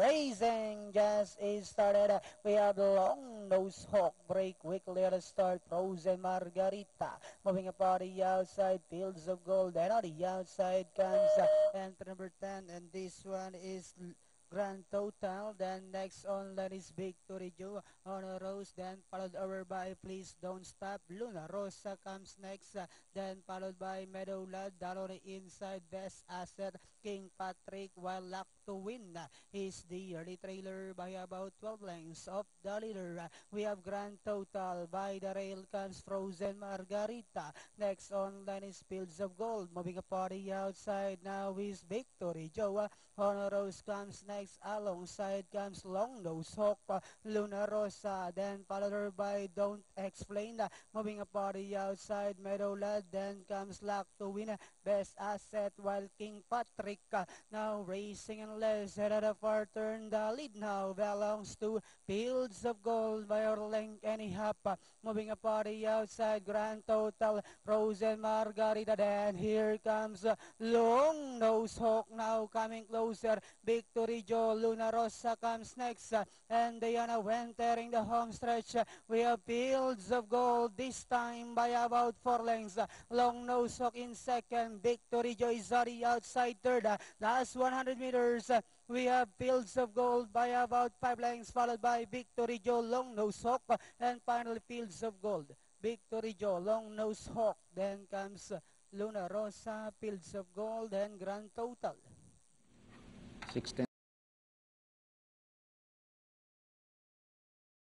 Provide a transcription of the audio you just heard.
Racing just is started. We have Long Nose Hawk break quickly at the start. Frozen Margarita moving upon the outside. Fields of Gold, and on the outside comes entry number 10, and this one is Grand Total. Then next on line is Victory Joe on a rose, then followed over by Please Don't Stop. Luna Rosa comes next, then followed by Meadowlad. Down on the inside, Best Asset, King Patrick, while Luck to Win is the early trailer by about 12 lengths of the leader. We have Grand Total. By the rail comes Frozen Margarita. Next on line is Fields of Gold. Moving upon the outside now is Victory Joe. Honor Rose comes next. Alongside comes Long Nose Hawk, Luna Rosa. Then followed her by Don't Explain. Moving upon the outside, Meadowlad. Then comes Luck to Win, Best Asset, while King Patrick now racing and less. Head at the far turn. The lead now belongs to Fields of Gold by a length and a half. Moving upon the outside, Grand Total, Frozen Margarita. Then here comes Long Nose Hawk now coming closer. Victory Joe, Luna Rosa comes next. And Diana went entering the home stretch. We have Fields of Gold this time by about 4 lengths. Long Nose Hawk in second. Victory Joe is on the outside third. Last 100 meters. We have Fields of Gold by about 5 lengths, followed by Victory Joe, Long Nose Hawk, and finally Fields of Gold. Victory Joe, Long Nose Hawk. Then comes Luna Rosa, Fields of Gold, and Grand Total. 16.